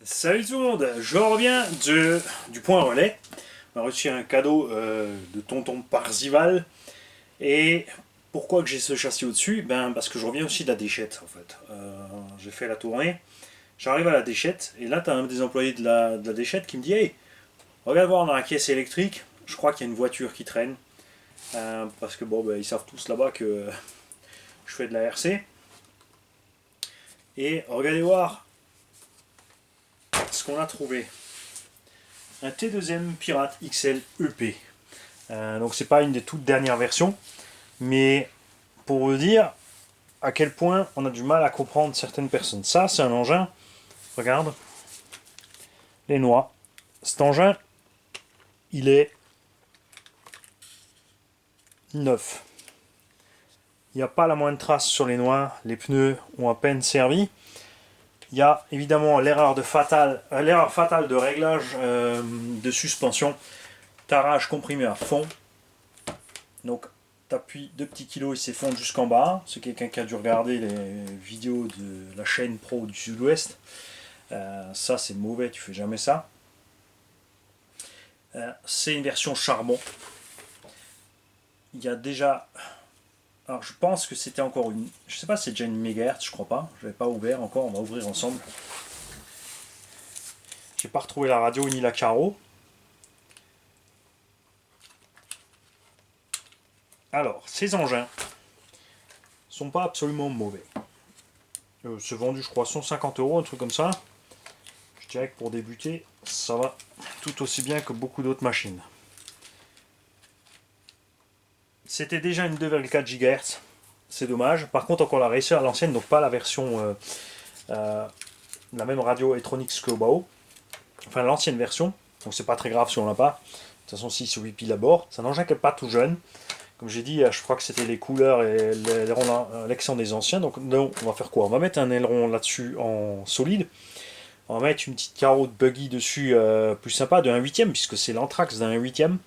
Salut tout le monde, je reviens du point relais. On a reçu un cadeau de tonton Parzival. Et pourquoi que j'ai ce châssis au-dessus? Ben parce que je reviens aussi de la déchette en fait. J'ai fait la tournée, j'arrive à la déchette et là tu as un des employés de la déchette qui me dit: Hey, regarde voir dans la caisse électrique, je crois qu'il y a une voiture qui traîne. Parce que bon, ben, ils savent tous là-bas que je fais de la RC. Et regardez voir ce qu'on a trouvé. Un T2M Pirate XL EP. Donc c'est pas une des toutes dernières versions, mais pour vous dire à quel point on a du mal à comprendre certaines personnes. Ça, c'est un engin, regarde, les noix. Cet engin, il est neuf. Il n'y a pas la moindre trace sur les noix, les pneus ont à peine servi. Il y a évidemment l'erreur fatale de réglage de suspension. Tarage comprimé à fond. Donc t'appuies 2 petits kilos, il s'effondre jusqu'en bas. C'est quelqu'un qui a dû regarder les vidéos de la chaîne pro du Sud-Ouest. Ça c'est mauvais, tu fais jamais ça. C'est une version charbon. Il y a déjà... Alors je pense que c'était encore une... Je sais pas si c'est déjà une mégahertz, je crois pas. Je l'avais pas ouvert encore, on va ouvrir ensemble. J'ai pas retrouvé la radio ni la carreau. Alors, ces engins sont pas absolument mauvais. C'est vendu, je crois, 150 €, un truc comme ça. Je dirais que pour débuter, ça va tout aussi bien que beaucoup d'autres machines. C'était déjà une 2,4 GHz, c'est dommage. Par contre, encore la Racer à l'ancienne, donc pas la version, la même radio Electronics que au Bao. Enfin, l'ancienne version, donc c'est pas très grave si on l'a pas. De toute façon, si c'est 8 piles à bord, c'est un engin qui n'est pas tout jeune. Comme j'ai dit, je crois que c'était les couleurs et l'aileron des anciens. Donc on va faire quoi? On va mettre un aileron là-dessus en solide. On va mettre une petite carreau de buggy dessus plus sympa de 1/8, puisque c'est l'anthrax d'un 1/8.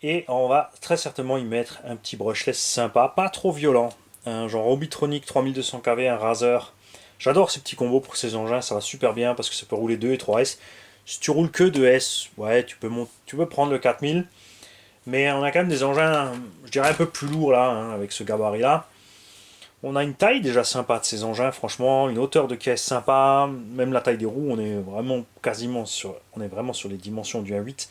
Et on va très certainement y mettre un petit brushless sympa, pas trop violent. Un genre Obitronic 3200 kV, un Razer. J'adore ces petits combos pour ces engins, ça va super bien parce que ça peut rouler 2 et 3S. Si tu roules que 2S, ouais, tu peux prendre le 4000. Mais on a quand même des engins, je dirais, un peu plus lourds là, hein, avec ce gabarit-là. On a une taille déjà sympa de ces engins, franchement, une hauteur de caisse sympa, même la taille des roues, on est vraiment sur les dimensions du 1.8.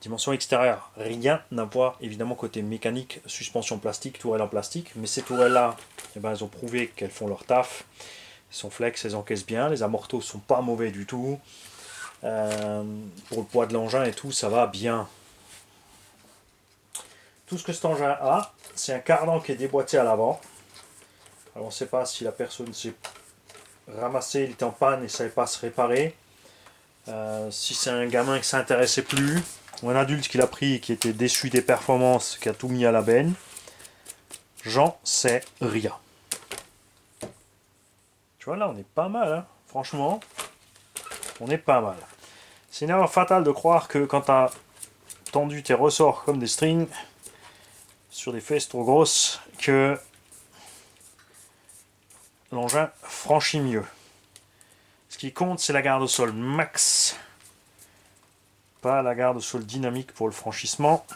Dimension extérieure, rien à voir évidemment côté mécanique, suspension plastique, tourelle en plastique, mais ces tourelles-là, eh ben, elles ont prouvé qu'elles font leur taf. Elles sont flex, elles encaissent bien, les amortos sont pas mauvais du tout. Pour le poids de l'engin et tout, ça va bien. Tout ce que cet engin a, c'est un cardan qui est déboîté à l'avant. Alors on ne sait pas si la personne s'est ramassée, il était en panne et ne savait pas se réparer. Si c'est un gamin qui ne s'intéressait plus, ou un adulte qui l'a pris et qui était déçu des performances, qui a tout mis à la benne, j'en sais rien. Tu vois là, on est pas mal, hein. Franchement, on est pas mal. C'est une erreur fatale de croire que quand tu as tendu tes ressorts comme des strings sur des fesses trop grosses, que l'engin franchit mieux. Ce qui compte, c'est la garde au sol max, pas la garde au sol dynamique pour le franchissement,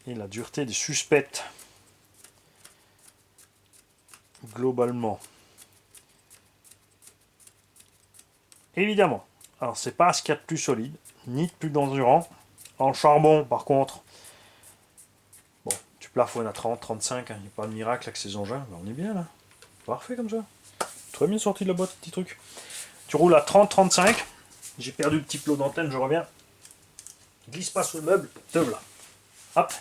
et la dureté des suspects. Globalement. Évidemment, alors c'est pas ce qu'il y a de plus solide, ni de plus endurant. En charbon, par contre, bon, tu plafonnes à 30, 35, il n'y a pas de miracle avec ces engins, ben, on est bien là. Parfait comme ça. Très bien sorti de la boîte, petit truc. Tu roules à 30-35. J'ai perdu le petit plot d'antenne, je reviens. Glisse pas sur le meuble, te voilà. Hop.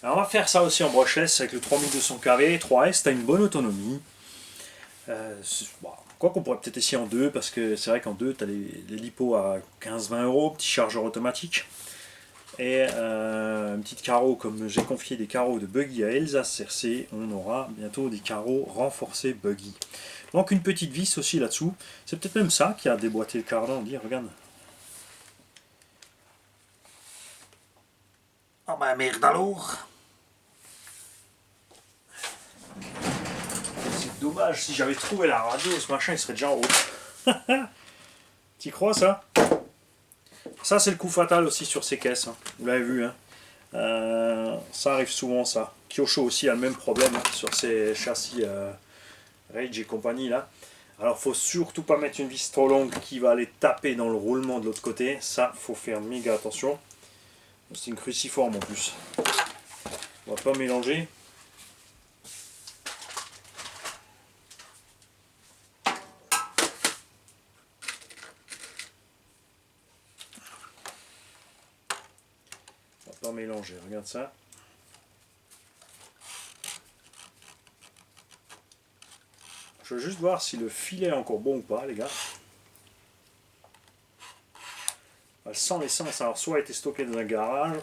Alors on va faire ça aussi en brushless avec le 3200 kV, 3S, tu as une bonne autonomie. Bon, quoi qu'on pourrait peut-être essayer en 2, parce que c'est vrai qu'en 2, tu as les lipos à 15-20 €, petit chargeur automatique. Et un petit carreau, comme j'ai confié des carreaux de buggy à Elsa CRC, on aura bientôt des carreaux renforcés buggy. Donc une petite vis aussi là-dessous. C'est peut-être même ça qui a déboîté le cardan. On dit, regarde. Oh ben merde alors. Dommage, si j'avais trouvé la radio, ce machin il serait déjà en route. T'y crois ça? Ça c'est le coup fatal aussi sur ces caisses, hein. Vous l'avez vu, hein. Ça arrive souvent ça. Kyosho aussi a le même problème sur ses châssis Rage et compagnie là. Alors faut surtout pas mettre une vis trop longue qui va aller taper dans le roulement de l'autre côté. Ça faut faire méga attention. C'est une cruciforme en plus. On va pas mélanger. On va pas mélanger, regarde ça. Je veux juste voir si le filet est encore bon ou pas, les gars. Elle sent l'essence, alors soit a été stocké dans un garage,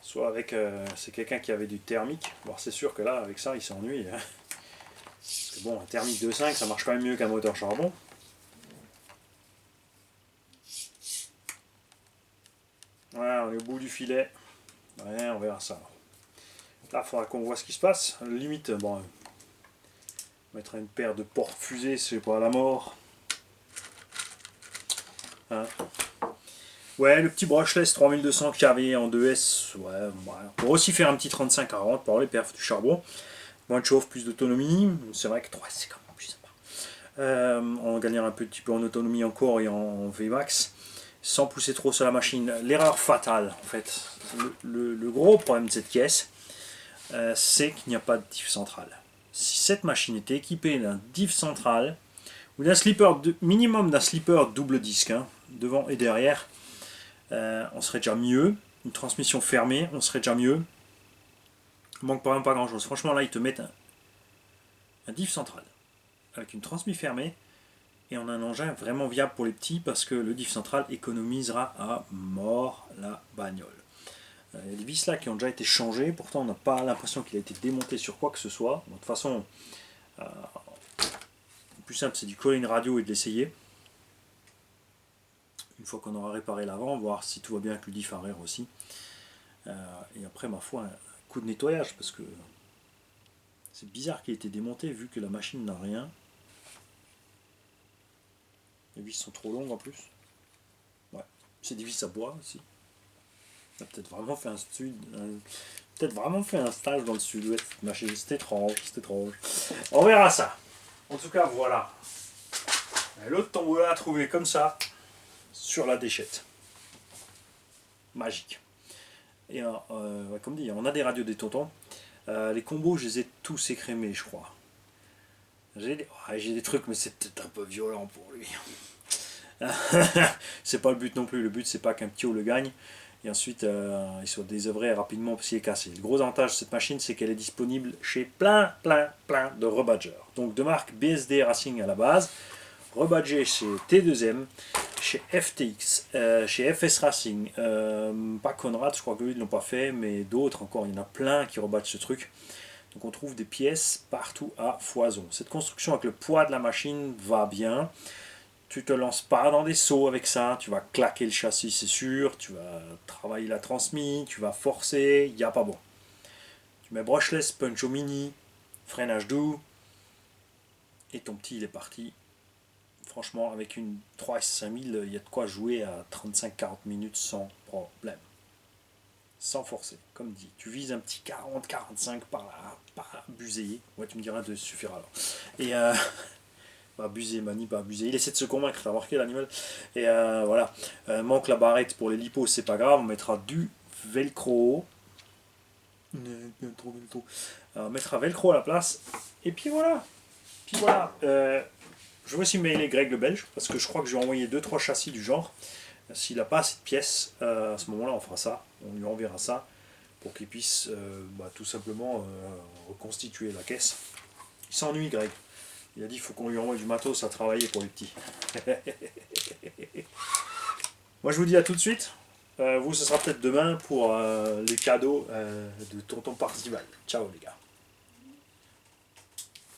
soit avec c'est quelqu'un qui avait du thermique. Bon, c'est sûr que là, avec ça, il s'ennuie. Hein. Parce que bon, un thermique 2.5, ça marche quand même mieux qu'un moteur charbon. Voilà, on est au bout du filet. Ouais, on verra ça. Là, il faudra qu'on voit ce qui se passe. Limite, bon, on mettra une paire de porte-fusées, c'est pas la mort. Hein. Ouais, le petit brushless 3200 kV en 2S, ouais, voilà. On pourrait aussi faire un petit 35-40 par les perfs du charbon. Moins de chauffe, plus d'autonomie. C'est vrai que 3S c'est quand même plus sympa. On gagnera un petit peu en autonomie encore et en Vmax, sans pousser trop sur la machine. L'erreur fatale, en fait, le gros problème de cette caisse, c'est qu'il n'y a pas de diff central. Si cette machine était équipée d'un diff central, ou d'un slipper, minimum d'un slipper double disque, hein, devant et derrière, on serait déjà mieux. Une transmission fermée, on serait déjà mieux. Il manque pas grand chose. Franchement, là, ils te mettent un diff central avec une transmission fermée et on a un engin vraiment viable pour les petits parce que le diff central économisera à mort la bagnole. Il y a des vis là qui ont déjà été changées, pourtant on n'a pas l'impression qu'il a été démonté sur quoi que ce soit. Bon, de toute façon, le plus simple c'est d'y coller une radio et de l'essayer. Une fois qu'on aura réparé l'avant, voir si tout va bien avec le diff arrière aussi. Et après, ma foi, un coup de nettoyage, parce que c'est bizarre qu'il ait été démonté vu que la machine n'a rien. Les vis sont trop longues en plus. Ouais, c'est des vis à bois aussi. On a peut-être vraiment fait un stage dans le sud-ouest. Machine, c'était étrange, c'était étrange. On verra ça. En tout cas, voilà. L'autre tombeau à trouver comme ça. Sur la déchette. Magique. Et comme dit, on a des radios des tontons. Les combos, je les ai tous écrémés, je crois. J'ai des trucs, mais c'est peut-être un peu violent pour lui. C'est pas le but non plus. Le but, c'est pas qu'un petit haut le gagne. Et ensuite, il soit désœuvré rapidement parce qu'il est cassé. Le gros avantage de cette machine, c'est qu'elle est disponible chez plein de rebadgeurs. Donc de marque BSD Racing à la base. Rebadgé chez T2M, chez FTX, chez FS Racing, pas Conrad, je crois que eux ils ne l'ont pas fait, mais d'autres encore, il y en a plein qui rebadgent ce truc. Donc on trouve des pièces partout à foison. Cette construction avec le poids de la machine va bien. Tu te lances pas dans des sauts avec ça, tu vas claquer le châssis c'est sûr, tu vas travailler la transmise, tu vas forcer, il n'y a pas bon. Tu mets brushless, punch au mini, freinage doux, et ton petit il est parti. Franchement, avec une 3S5000, il y a de quoi jouer à 35-40 minutes sans problème. Sans forcer, comme dit. Tu vises un petit 40-45 par là, pas abuser. Ouais, tu me diras de suffire alors. Et pas abuser, Mani, pas abuser. Il essaie de se convaincre, t'as remarqué l'animal. Et voilà. Manque la barrette pour les lipos, c'est pas grave. On mettra du velcro. On mettra velcro à la place. Et puis voilà. Je vais aussi mailer Greg le Belge, parce que je crois que je vais envoyer 2-3 châssis du genre. S'il n'a pas assez de pièces, à ce moment-là, on fera ça. On lui enverra ça pour qu'il puisse tout simplement reconstituer la caisse. Il s'ennuie, Greg. Il a dit qu'il faut qu'on lui envoie du matos à travailler pour les petits. Moi, je vous dis à tout de suite. Vous, ce sera peut-être demain pour les cadeaux de Tonton Parzival. Ciao, les gars.